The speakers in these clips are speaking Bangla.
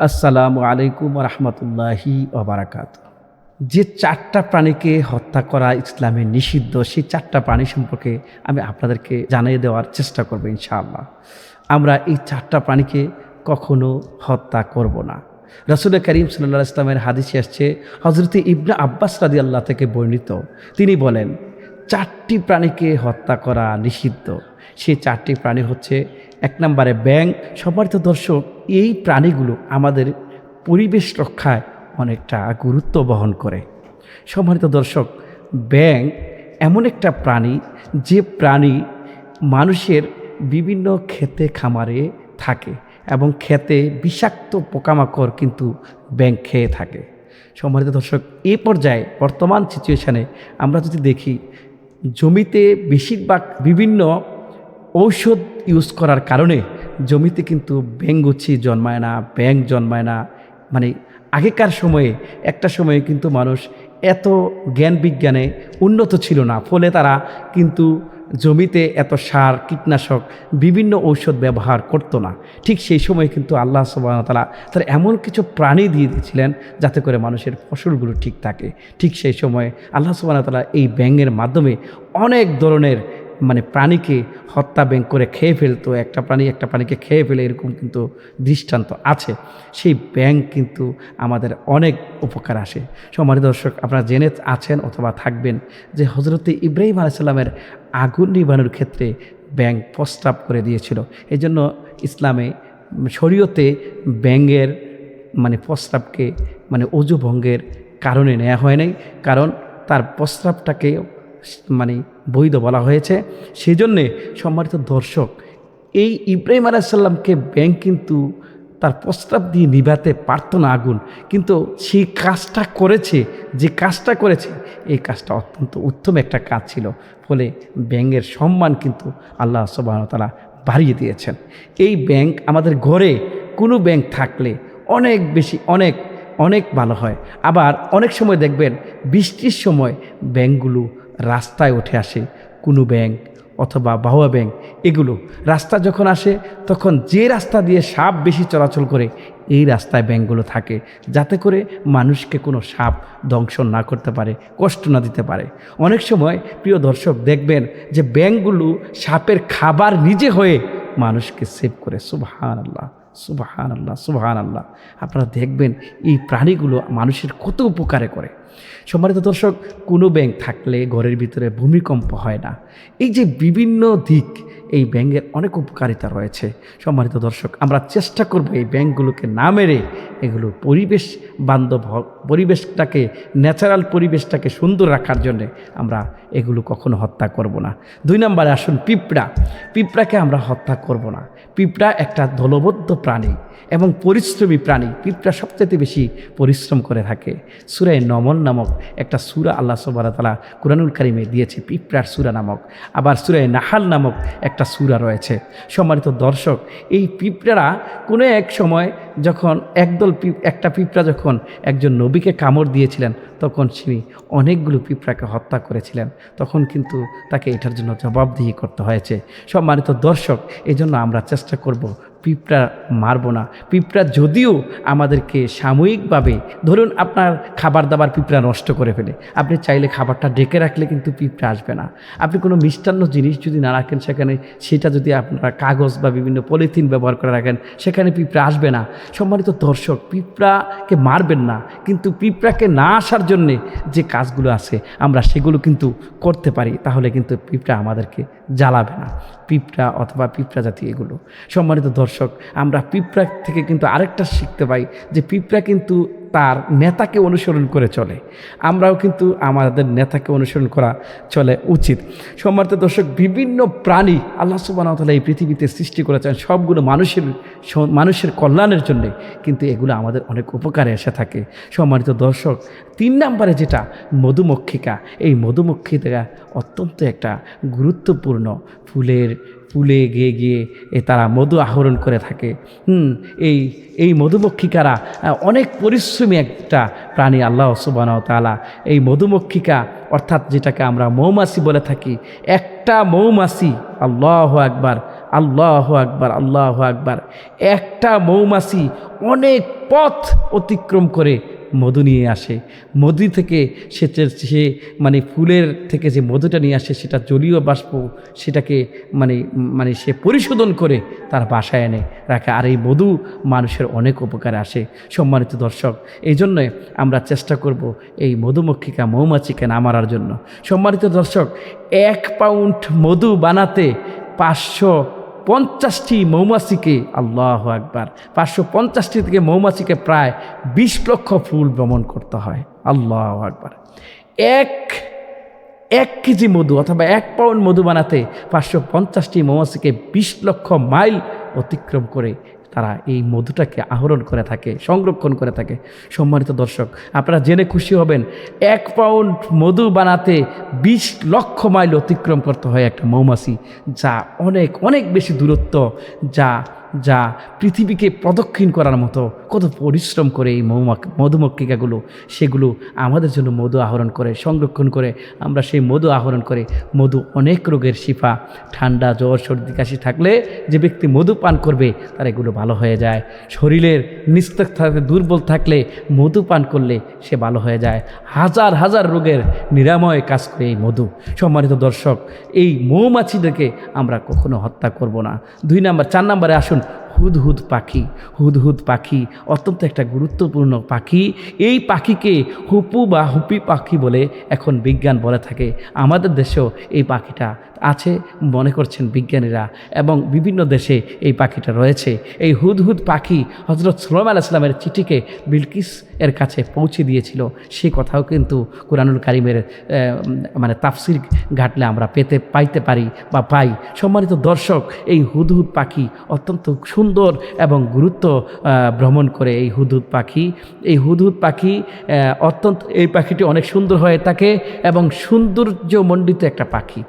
আসসালামু আলাইকুম রহমতুল্লাহি ওবারাকাতুহু। যে চারটা প্রাণীকে হত্যা করা ইসলামে নিষিদ্ধ, সেই চারটা প্রাণী সম্পর্কে আমি আপনাদেরকে জানিয়ে দেওয়ার চেষ্টা করব ইনশাআল্লাহ। আমরা এই চারটা প্রাণীকে কখনো হত্যা করব না। রাসূল করিম সাল্লাল্লাহু আলাইহি ওয়াসাল্লামের হাদিসে আসছে, হযরত ইবনে আব্বাস রাদিয়াল্লাহু থেকে বর্ণিত, তিনি বলেন চারটি প্রাণীকে হত্যা করা নিষিদ্ধ। সেই চারটি প্রাণী হচ্ছে, এক নম্বরে ব্যাঙ। সম্মানিত দর্শক, এই প্রাণীগুলো আমাদের পরিবেশ রক্ষায় অনেকটা গুরুত্ব বহন করে। সম্মানিত দর্শক, ব্যাঙ এমন একটা প্রাণী, যে প্রাণী মানুষের বিভিন্ন ক্ষেতে খামারে থাকে এবং ক্ষেতে বিষাক্ত পোকামাকড় কিন্তু ব্যাঙ খেয়ে থাকে। সম্মানিত দর্শক, এই পর্যায়ে বর্তমান সিচুয়েশানে আমরা যদি দেখি, জমিতে বেশিরভাগ বিভিন্ন ঔষধ ইউজ করার কারণে জমিতে কিন্তু ব্যাঙগুচ্ছি জন্মায় না, ব্যাঙ জন্মায় না। মানে আগেকার সময়ে একটা সময়ে কিন্তু মানুষ এত জ্ঞান বিজ্ঞানে উন্নত ছিল না, ফলে তারা কিন্তু জমিতে এত সার, কীটনাশক, বিভিন্ন ঔষধ ব্যবহার করতো না। ঠিক সেই সময় কিন্তু আল্লাহ সুবহানাহু ওয়া তাআলা তারা এমন কিছু প্রাণী দিয়ে দিয়েছিলেন যাতে করে মানুষের ফসলগুলো ঠিক থাকে। ঠিক সেই সময় আল্লাহ সুবহানাহু ওয়া তাআলা এই ব্যাঙের মাধ্যমে অনেক ধরনের প্রাণীকে হত্যা ব্যাঙ করে খেয়ে ফেলতো। একটা প্রাণীকে খেয়ে ফেলে, এরকম কিন্তু দৃষ্টান্ত আছে। সেই ব্যাঙ কিন্তু আমাদের অনেক উপকার আসে। সম্মানিত দর্শক, আপনারা জেনে আছেন অথবা থাকবেন যে হযরত ইব্রাহিম আলাইহিস সালামের আগুন নিবানোর ক্ষেত্রে ব্যাঙ প্রস্তাব করে দিয়েছিল। এই জন্য ইসলামে শরীয়তে ব্যাঙের প্রস্রাবকে ওযু ভঙ্গের কারণে নেওয়া হয় নাই, কারণ তার প্রস্রাবটাকে বৈধ বলা হয়েছে। সেই জন্যে সম্মানিত দর্শক, এই ইব্রাহিম আলাইহিস সালামকে ব্যাঙ কিন্তু তার প্রস্তাব দিয়ে নিভাতে পারত না আগুন, কিন্তু সেই কাজটা করেছে। যে কাজটা করেছে, এই কাজটা অত্যন্ত উত্তম একটা কাজ ছিল। ফলে ব্যাঙের সম্মান কিন্তু আল্লাহ সুবহানাহু ওয়া তাআলা বাড়িয়ে দিয়েছেন। এই ব্যাঙ আমাদের ঘরে কোনো ব্যাঙ থাকলে অনেক বেশি অনেক ভালো হয়। আবার অনেক সময় দেখবেন বৃষ্টির সময় ব্যাঙগুলো রাস্তায় উঠে আসে। কোনো ব্যাঙ অথবা বাহুয়া ব্যাঙ, এগুলো রাস্তা যখন আসে, তখন যে রাস্তা দিয়ে সাপ বেশি চলাচল করে, এই রাস্তায় ব্যাঙগুলো থাকে, যাতে করে মানুষকে কোনো সাপ দংশন না করতে পারে, কষ্ট না দিতে পারে। অনেক সময় প্রিয় দর্শক দেখবেন যে ব্যাঙগুলো সাপের খাবার নিজে হয়ে মানুষকে সেভ করে। সুবহানাল্লাহ, সুবহানাল্লাহ, সুবহানাল্লাহ। আপনারা দেখবেন এই প্রাণীগুলো মানুষের কত উপকারে করে। সম্মানিত দর্শক, কোনো ব্যাঙ থাকলে ঘরের ভিতরে ভূমিকম্প হয় না। এই যে বিভিন্ন দিক, এই ব্যাঙের অনেক উপকারিতা রয়েছে। সম্মানিত দর্শক, আমরা চেষ্টা করব এই ব্যাঙগুলোকে না মেরে এগুলো পরিবেশ বান্ধব, পরিবেশটাকে, ন্যাচারাল পরিবেশটাকে সুন্দর রাখার জন্যে আমরা এগুলো কখনো হত্যা করব না। 2 নম্বরে আসুন পিঁপড়াকে আমরা হত্যা করব না। পিঁপড়া একটা দলবদ্ধ প্রাণী এবং পরিশ্রমী প্রাণী। পিঁপড়া সবচেয়ে বেশি পরিশ্রম করে থাকে। সূরা নমল নামক একটা সূরা আল্লাহ সুবহানাহু ওয়া তাআলা কুরআনুল কারীমে দিয়েছে, পিঁপড়ার সূরা নামক। আবার সূরা নাহাল নামক একটা সূরা রয়েছে। সম্মানিত দর্শক, এই পিঁপড়ারা কোনো এক সময় যখন একটা পিঁপড়া যখন একজন নবীকে কামড় দিয়েছিলেন, তখন তিনি অনেকগুলো পিঁপড়াকে হত্যা করেছিলেন। তখন কিন্তু তাকে এটার জন্য জবাবদিহি করতে হয়েছে। সম্মানিত দর্শক, এই জন্য আমরা চেষ্টা করব পিঁপড়া মারব না। পিঁপড়া যদিও আমাদেরকে সাময়িকভাবে, ধরুন আপনার খাবার দাবার পিঁপড়া নষ্ট করে ফেলে, আপনি চাইলে খাবারটা ঢেকে রাখলে কিন্তু পিঁপড়া আসবে না। আপনি কোনো মিষ্টান্ন জিনিস যদি না রাখেন সেখানে, সেটা যদি আপনারা কাগজ বা বিভিন্ন পলিথিন ব্যবহার করে রাখেন, সেখানে পিঁপড়া আসবে না। সম্মানিত দর্শক, পিঁপড়াকে মারবেন না, কিন্তু পিঁপড়াকে না আসার জন্যে যে কাজগুলো আছে আমরা সেগুলো কিন্তু করতে পারি, তাহলে কিন্তু পিঁপড়া আমাদেরকে জ্বালাবে না। পিঁপড়া অথবা পিঁপড়া জাতীয় এগুলো। সম্মানিত দর্শক, আমরা পিঁপড়া থেকে কিন্তু আরেকটা শিখতে পাই, যে পিঁপড়া কিন্তু তার নেতাকে অনুসরণ করে চলে। আমরাও কিন্তু আমাদের নেতাকে অনুসরণ করা চলে উচিত। সম্মানিত দর্শক, বিভিন্ন প্রাণী আল্লাহ সুবহানাহু ওয়া তাআলা এই পৃথিবীতে সৃষ্টি করেছেন, সবগুলো মানুষের কল্যাণের জন্যে, কিন্তু এগুলো আমাদের অনেক উপকারে এসে থাকে। সম্মানিত দর্শক, 3 নম্বরে যেটা মধুমক্ষিকা, এই মধুমক্ষিকা অত্যন্ত একটা গুরুত্বপূর্ণ। ফুলে গিয়ে তারা মধু আহরণ করে থাকে। এই মধুমক্ষিকারা অনেক পরিশ্রমী একটা প্রাণী। আল্লাহ সুবহানাহু ওয়া তাআলা এই মধুমক্ষিকা, অর্থাৎ যেটাকে আমরা মৌমাছি বলে থাকি, একটা মৌমাছি, আল্লাহু আকবার, আল্লাহু আকবার, আল্লাহু আকবার। একটা মৌমাছি অনেক পথ অতিক্রম করে মধু নিয়ে আসে। মধু থেকে সে মানে ফুলের থেকে যে মধুটা নিয়ে আসে সেটা জলীয় বাষ্প, সেটাকে মানে মানে সে পরিশোধন করে তার বাসায় এনে রাখে। আর এই মধু মানুষের অনেক উপকারে আসে। সম্মানিত দর্শক, এই জন্যই আমরা চেষ্টা করব এই মধুমক্ষিকা মৌমাছিকে না মারার জন্য। সম্মানিত দর্শক, 1 পাউন্ড মধু বানাতে 550টি মৌমাছিকে, আল্লাহু আকবার, 550টি থেকে মৌমাছিকে প্রায় 20 লক্ষ ফুল ভ্রমণ করতে হয়। আল্লাহু আকবার। এক কেজি মধু অথবা 1 পাউন্ড মধু বানাতে 550টি মৌমাছিকে 20 লক্ষ মাইল অতিক্রম করে তারা এই মধুটাকে আহরণ করে থাকে, সংরক্ষণ করে থাকে। সম্মানিত দর্শক, আপনারা জেনে খুশি হবেন, 1 পাউন্ড মধু বানাতে 20 লক্ষ মাইল অতিক্রম করতে হয় একটা মৌমাছি, যা অনেক অনেক বেশি দূরত্ব, যা পৃথিবীকে প্রদক্ষিণ করার মতো। কত পরিশ্রম করে এই মধুমক্ষিকাগুলো, সেগুলো আমাদের জন্য মধু আহরণ করে, সংরক্ষণ করে। আমরা সেই মধু আহরণ করে মধু অনেক রোগের শিফা, ঠান্ডা জ্বর সর্দি কাশি থাকলে যে ব্যক্তি মধু পান করবে তার এগুলো ভালো হয়ে যায়। শরীরের নিস্তেজ থাকলে, দুর্বল থাকলে মধু পান করলে সে ভালো হয়ে যায়। হাজার হাজার রোগের নিরাময় কাজ করে এই মধু। সম্মানিত দর্শক, এই মৌমাছিদেরকে আমরা কখনো হত্যা করব না। 2 নাম্বার। 4 নম্বরে আসুন, হুদহুদ পাখি। হুদহুদ পাখি অত্যন্ত একটা গুরুত্বপূর্ণ পাখি। এই পাখিকে হুপু বা হুপি পাখি বলে এখন বিজ্ঞান বলে থাকে। আমাদের দেশেও এই পাখিটা আছে মনে করছেন বিজ্ঞানীরা, এবং বিভিন্ন দেশে এই পাখিটা রয়েছে। এই হুদহুদ পাখি হযরত সুলাইমান আলাইহিস সালামের চিঠিকে বিলকিস এর কাছে পৌঁছে দিয়েছিল। সেই কথাও কিন্তু কুরআনুল কারীমের মানে তাফসীর ঘাটলে আমরা পাইতে পারি বা পাই। সম্মানিত দর্শক, এই হুদহুদ পাখি অত্যন্ত সুন্দর এবং গুরুত্ব ভ্রমণ করে এই হুদহুদ পাখি। এই হুদহুদ পাখি এই পাখিটি অনেক সুন্দর হয়ে থাকে এবং সৌন্দর্যমণ্ডিত একটা পাখি।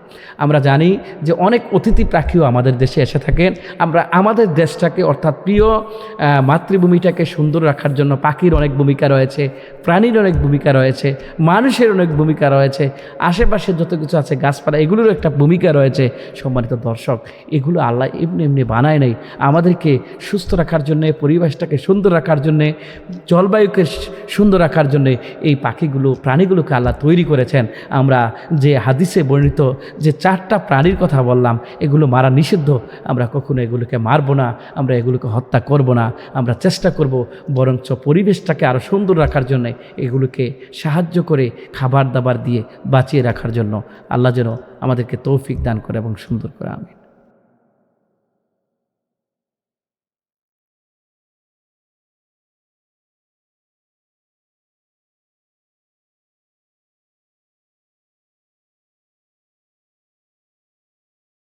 আমরা জানি যে অনেক অতিথি পাখিও আমাদের দেশে এসে থাকেন। আমরা আমাদের দেশটাকে অর্থাৎ প্রিয় মাতৃভূমিটাকে সুন্দর রাখার জন্য পাখির অনেক ভূমিকা রয়েছে, প্রাণীর অনেক ভূমিকা রয়েছে, মানুষের অনেক ভূমিকা রয়েছে, আশেপাশে যত কিছু আছে গাছপালা, এগুলোরও একটা ভূমিকা রয়েছে। সম্মানিত দর্শক, এগুলো আল্লাহ এমনি এমনি বানায় নাই। আমাদেরকে সুস্থ রাখার জন্যে, পরিবেশটাকে সুন্দর রাখার জন্যে, জলবায়ুকে সুন্দর রাখার জন্যে এই পাখিগুলো, প্রাণীগুলোকে আল্লাহ তৈরি করেছেন। আমরা যে হাদিসে বর্ণিত যে 4টা প্রাণীর কথা বললাম, এগুলো মারা নিষিদ্ধ। আমরা কখনো এগুলোকে মারবো না, আমরা এগুলোকে হত্যা করব না। আমরা চেষ্টা করব বরঞ্চ পরিবেশটাকে আরও সুন্দর রাখার জন্য এগুলোকে সাহায্য করে খাবার দাবার দিয়ে বাঁচিয়ে রাখার জন্য। আল্লাহ যেন আমাদেরকে তৌফিক দান করে এবং সুন্দর করে। আমি